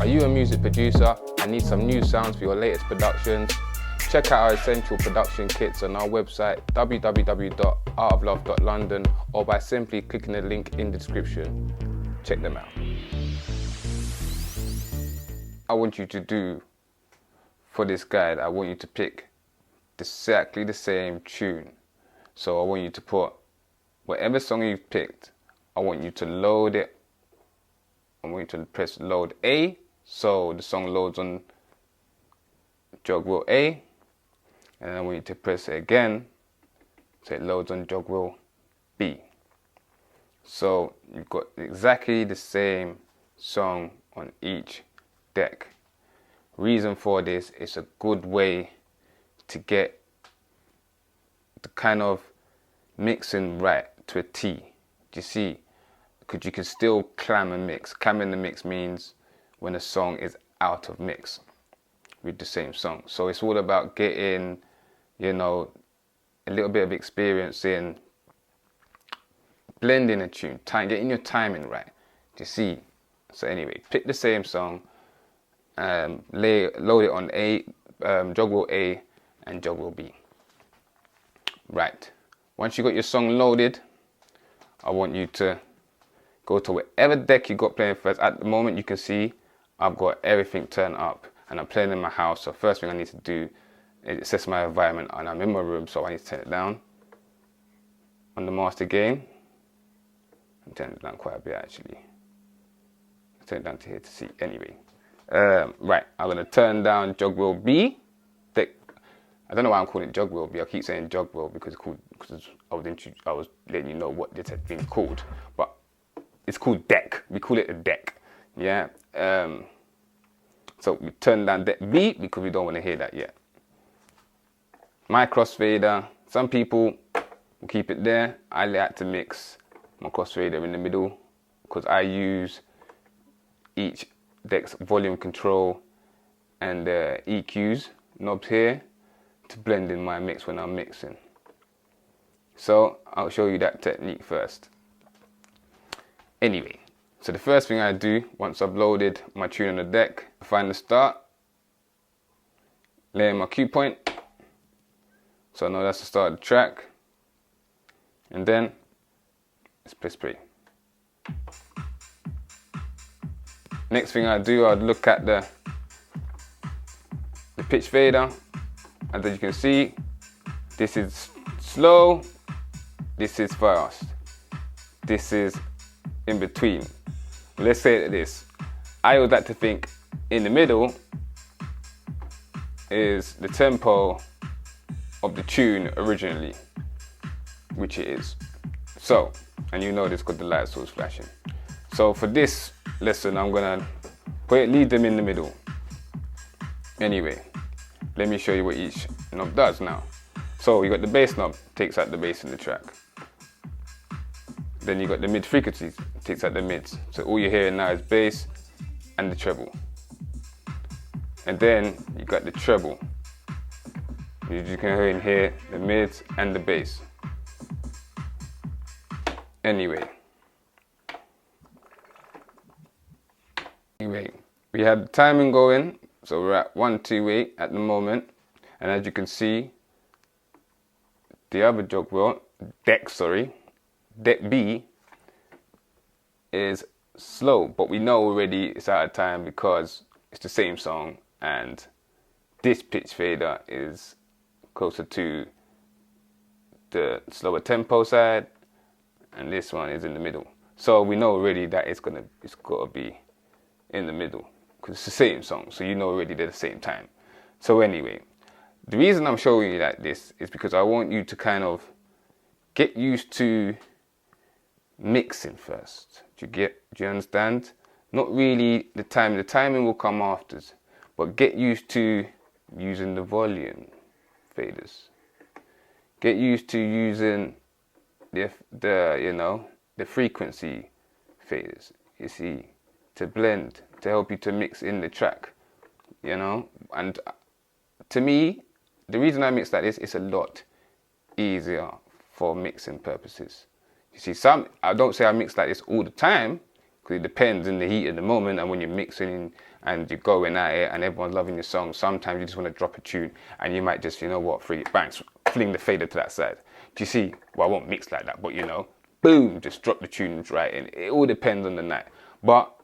Are you a music producer and need some new sounds for your latest productions? Check out our essential production kits on our website www.artoflove.london or by simply clicking the link in the description. Check them out. I want you to do for this guide, I want you to pick exactly the same tune. So I want you to put whatever song you've picked, I want you to load it. I want you to press load A, so the song loads on jog wheel A, and I want you to press it again, so it loads on jog wheel B. So you've got exactly the same song on each deck. Reason for this is a good way to get the kind of mixing right to a T. Do you see? Because you can still clam and mix. Clamming the mix means when a song is out of mix with the same song. So it's all about getting, you know, a little bit of experience in blending a tune, getting your timing right. Do you see? So anyway, pick the same song, load it on A, jog wheel A and jog wheel B. Right. Once you got your song loaded, I want you to go to whatever deck you got playing first. At the moment, you can see I've got everything turned up and I'm playing in my house. So first thing I need to do is assess my environment, and I'm in my room, so I need to turn it down. On the master gain, I'm turning it down quite a bit actually. I'll turn it down to here to see. Anyway, right, I'm gonna turn down jog wheel B. I don't know why I'm calling it jog wheel B. I keep saying jog wheel because I was letting you know what this had been called, but it's called deck. We call it a deck. Yeah. So we turn down deck B because we don't want to hear that yet. My crossfader. Some people will keep it there. I like to mix my crossfader in the middle because I use each deck's volume control and EQs knobs here to blend in my mix when I'm mixing. So I'll show you that technique first. Anyway, so the first thing I do once I've loaded my tune on the deck, I find the start, lay in my cue point, so I know that's the start of the track, and then let's press play. Next thing I do, I'd look at the pitch fader. And as you can see, this is slow, this is fast, this is in between. Let's say it like this. I would like to think in the middle is the tempo of the tune originally, which it is. So, and you know this because the light source flashing. So for this lesson, I'm gonna leave them in the middle. Anyway, let me show you what each knob does now. So you got the bass knob, takes out the bass in the track. Then you got the mid frequencies, takes out the mids. So all you're hearing now is bass and the treble. And then you got the treble. You can hear the mids and the bass. Anyway, we have the timing going. So we're at 128 at the moment, and as you can see, the other jog wheel, deck B, is slow, but we know already it's out of time because it's the same song, and this pitch fader is closer to the slower tempo side, and this one is in the middle. So we know already that it's gotta be in the middle, because it's the same song, so you know already they're the same time. So anyway, the reason I'm showing you like this is because I want you to kind of get used to mixing first. Do you understand? Not really the timing. The timing will come after, but get used to using the volume faders. Get used to using the frequency faders. You see, to blend, to help you to mix in the track, you know. And to me, the reason I mix like this is a lot easier for mixing purposes. You see, I don't say I mix like this all the time, because it depends in the heat of the moment and when you're mixing and you're going at it and everyone's loving your song. Sometimes you just want to drop a tune and you might just, you know what, fling the fader to that side. Do you see? Well, I won't mix like that, but you know, boom, just drop the tunes right in. It all depends on the night. But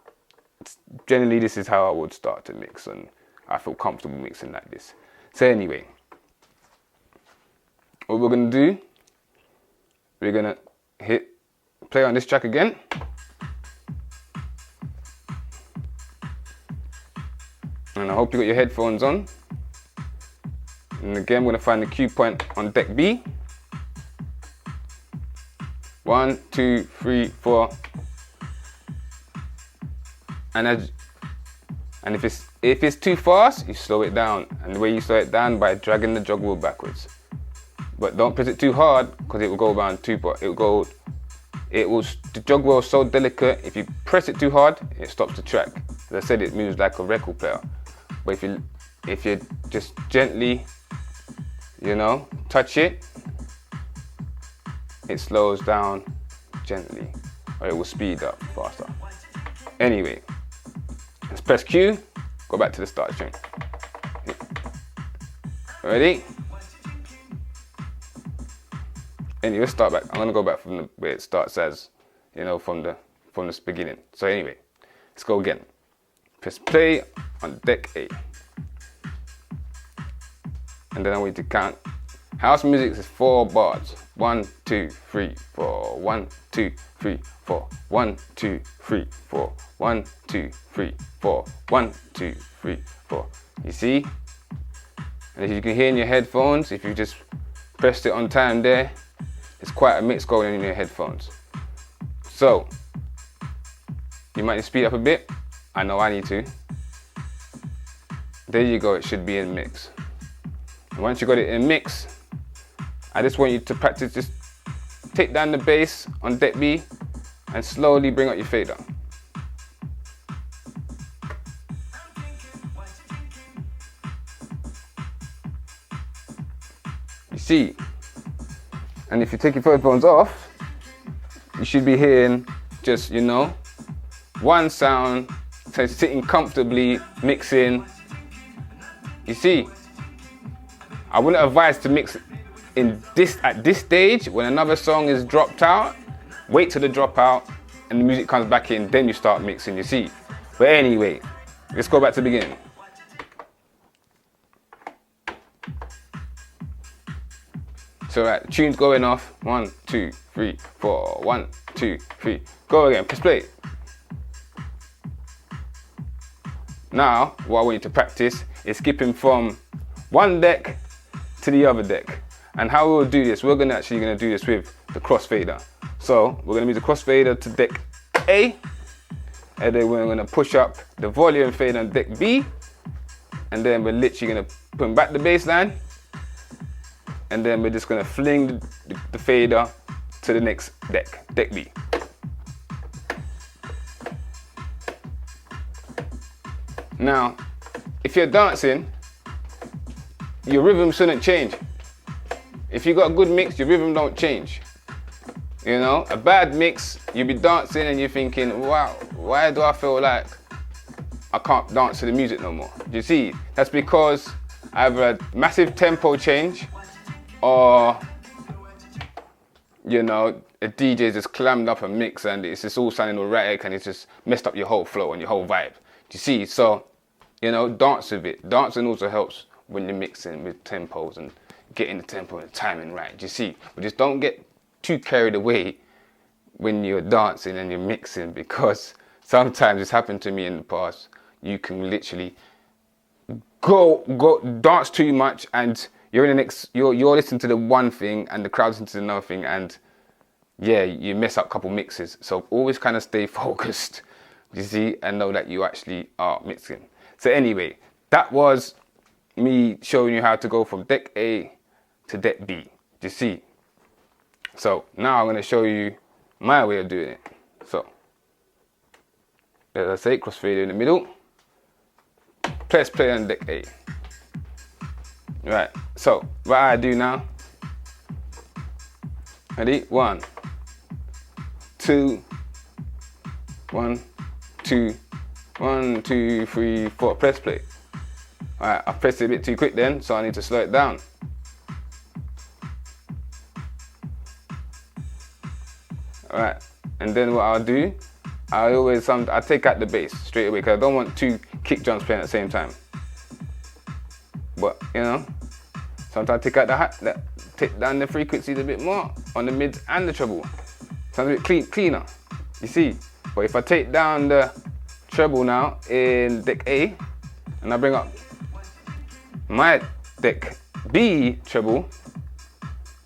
generally, this is how I would start to mix, and I feel comfortable mixing like this. So anyway, what we're gonna do, we're gonna hit play on this track again. And I hope you got your headphones on. And again, we're gonna find the cue point on deck B. 1, 2, 3, 4. And if it's too fast, you slow it down. And the way you slow it down, by dragging the jog wheel backwards. But don't press it too hard, because it will go around too far. The jog wheel is so delicate, if you press it too hard, it stops the track. As I said, it moves like a record player. But if you just gently, you know, touch it, it slows down gently, or it will speed up faster. Anyway, let's press Q, go back to the start tune. Ready? Anyway, let's start back. I'm gonna go back from the way it starts, as you know, from the beginning. So anyway, let's go again. Press play on deck A. And then I want you to count. House music is 4 bars. 1, 2, 3, 4. 1, 2, 3, 4. 1, 2, 3, 4. 1, 2, 3, 4. 1, 2, 3, 4. You see? And as you can hear in your headphones, if you just pressed it on time there, it's quite a mix going on in your headphones. So, you might need to speed up a bit. I know I need to. There you go, it should be in mix. And once you got it in mix, I just want you to practice, just take down the bass on deck B and slowly bring up your fader. You see? And if you take your headphones off, you should be hearing just, you know, one sound, so sitting comfortably, mixing. You see, I wouldn't advise to mix at this stage. When another song is dropped out, wait till the drop out and the music comes back in, then you start mixing, you see. But anyway, let's go back to the beginning. So right, the tune's going off. 1, 2, 3, 4. 1, 2, 3. Go again, press play. Now, what I want you to practice is skipping from one deck to the other deck. And how we'll do this, we're actually gonna do this with the crossfader. So we're gonna move the crossfader to deck A, and then we're gonna push up the volume fader on deck B, and then we're literally gonna put back the bass line, and then we're just gonna fling the fader to the next deck, deck B. Now, if you're dancing, your rhythm shouldn't change. If you got a good mix, your rhythm don't change. You know, a bad mix, you'll be dancing and you're thinking, wow, why do I feel like I can't dance to the music no more? You see, that's because either a massive tempo change or, you know, a DJ just clammed up a mix and it's just all sounding erratic and it's just messed up your whole flow and your whole vibe. You see, so, you know, dance with it. Dancing also helps when you're mixing with tempos and getting the tempo and the timing right. You see, but just don't get too carried away when you're dancing and you're mixing, because sometimes it's happened to me in the past. You can literally go dance too much and you're listening to the one thing and the crowd's listening to another thing, and yeah, you mess up a couple mixes. So always kind of stay focused, you see, and know that you actually are mixing. So anyway, that was me showing you how to go from deck A to deck B, you see. So now I'm going to show you my way of doing it. So, as I say, crossfader in the middle, press play on deck A. Right, so what I do now, ready? 1, 2, 1, 2, 1, 2, 3, 4. Press play. Alright, I pressed it a bit too quick then, so I need to slow it down. Alright, and then what I'll do, I take out the bass straight away because I don't want two kick drums playing at the same time. But you know, sometimes take down the frequencies a bit more on the mids and the treble. Sounds a bit cleaner, you see. But if I take down the treble now in deck A, and I bring up my deck B treble,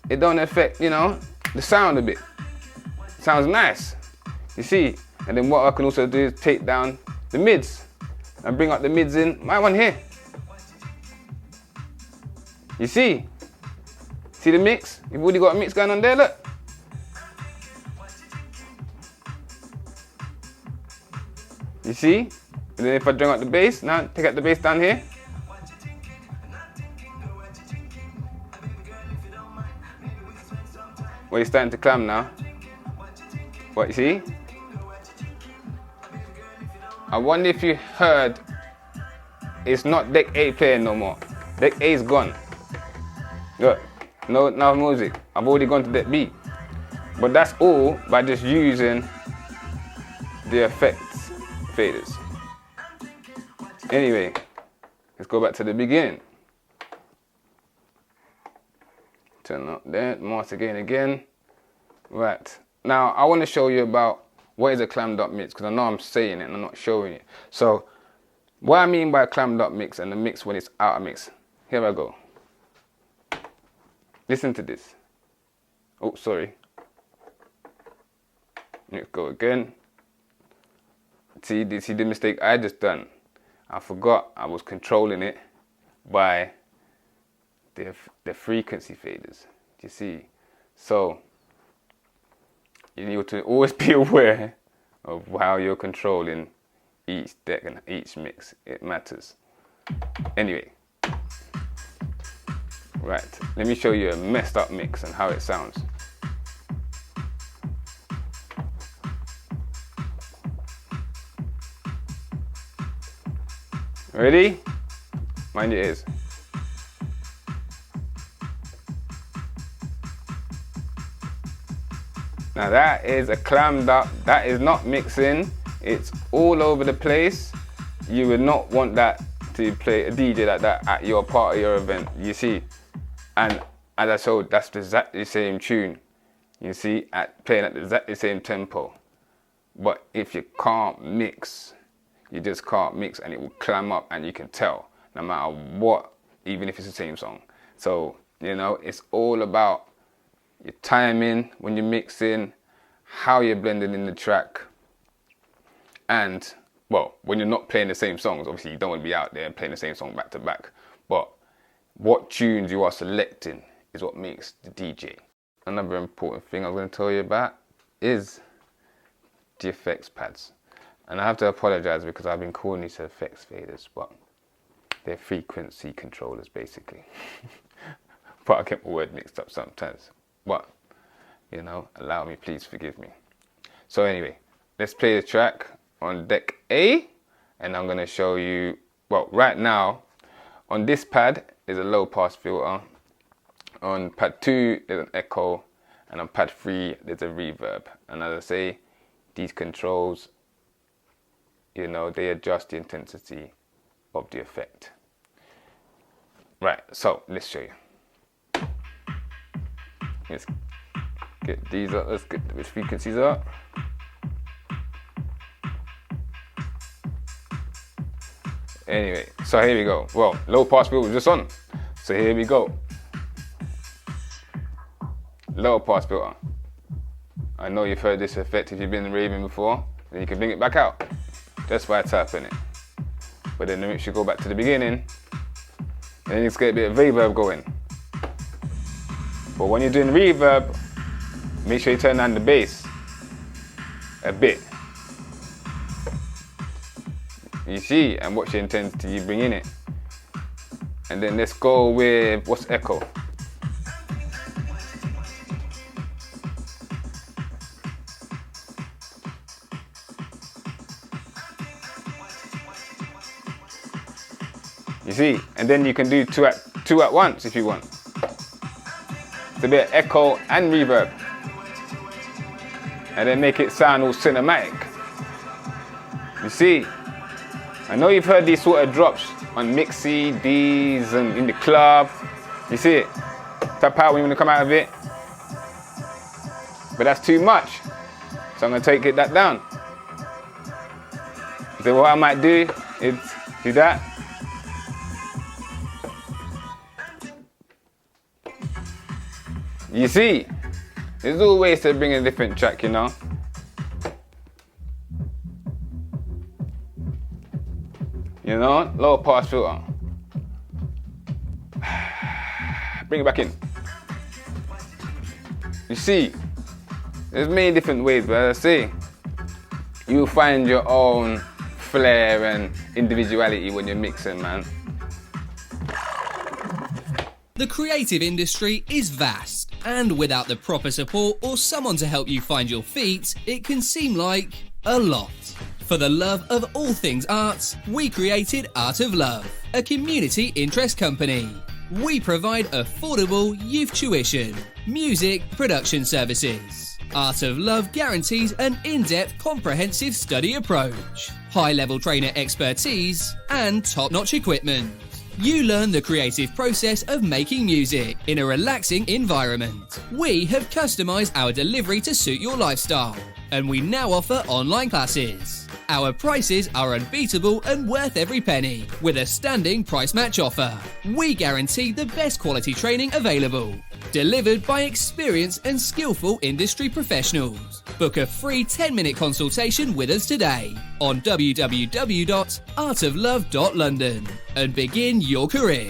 it don't affect, you know, the sound a bit. Sounds nice, you see. And then what I can also do is take down the mids and bring up the mids in my one here. You see? See the mix? You've already got a mix going on there, look. You see? And then if I bring up the bass, now take out the bass down here. Well, you're starting to climb now. What, you see? I wonder if you heard, it's not deck A playing no more. Deck A is gone. Look, no music. I've already gone to deck B. But that's all by just using the effects faders. Anyway, let's go back to the beginning. Turn up there, master gain again. Right, now I want to show you about what is a clammed up mix, because I know I'm saying it and I'm not showing it. So, what I mean by a clammed up mix and the mix when it's out of mix. Here I go. Listen to this. Oh, sorry. Let's go again. See the mistake I just done? I forgot I was controlling it by the frequency faders. Do you see? So you need to always be aware of how you're controlling each deck and each mix. It matters. Anyway, right, let me show you a messed up mix and how it sounds. Ready? Mind your ears. Now that is a clammed up, that is not mixing, it's all over the place. You would not want that to play a DJ like that at your part of your event, you see. And as I showed, that's exactly the same tune, you see, playing at exactly the same tempo. But if you can't mix, you just can't mix and it will clam up and you can tell, no matter what, even if it's the same song. So, you know, it's all about your timing when you're mixing, how you're blending in the track, and, well, when you're not playing the same songs, obviously you don't want to be out there playing the same song back to back, but what tunes you are selecting is what makes the DJ. Another important thing I'm going to tell you about is the effects pads. And I have to apologize because I've been calling these effects faders, but they're frequency controllers basically. But I get my word mixed up sometimes. But, you know, allow me, please forgive me. So anyway, let's play the track on deck A, and I'm going to show you, well, right now, on this pad, there's a low pass filter. On pad 2, there's an echo, and on pad 3, there's a reverb. And as I say, these controls, you know, they adjust the intensity of the effect. Right, so let's show you. Let's get these up, let's get the frequencies up. Anyway, so here we go. Well, low pass filter was just on. So here we go. Low pass filter. I know you've heard this effect if you've been raving before, then you can bring it back out. Just by tapping it. But then the mix should go back to the beginning, and then let's get a bit of reverb going. But when you're doing reverb, make sure you turn down the bass a bit. You see, and watch the intensity you bring in it. And then let's go with, what's echo? You see? And then you can do two at once if you want. It's a bit of echo and reverb. And then make it sound all cinematic. You see? I know you've heard these sort of drops on mixy, Ds, and in the club. You see it? Tap out when you want to come out of it. But that's too much. So I'm going to take that down. So what I might do is do that. You see, there's always ways to bring a different track, you know. You know, low pass filter. Bring it back in. You see, there's many different ways, but as I say, you'll find your own flair and individuality when you're mixing, man. The creative industry is vast, and without the proper support or someone to help you find your feet, it can seem like a lot. For the love of all things arts, we created Art of Love, a community interest company. We provide affordable youth tuition, music production services. Art of Love guarantees an in-depth comprehensive study approach, high-level trainer expertise, and top-notch equipment. You learn the creative process of making music in a relaxing environment. We have customized our delivery to suit your lifestyle, and we now offer online classes. Our prices are unbeatable and worth every penny, with a standing price match offer. We guarantee the best quality training available, delivered by experienced and skillful industry professionals. Book a free 10-minute consultation with us today on www.artoflove.london and begin your career.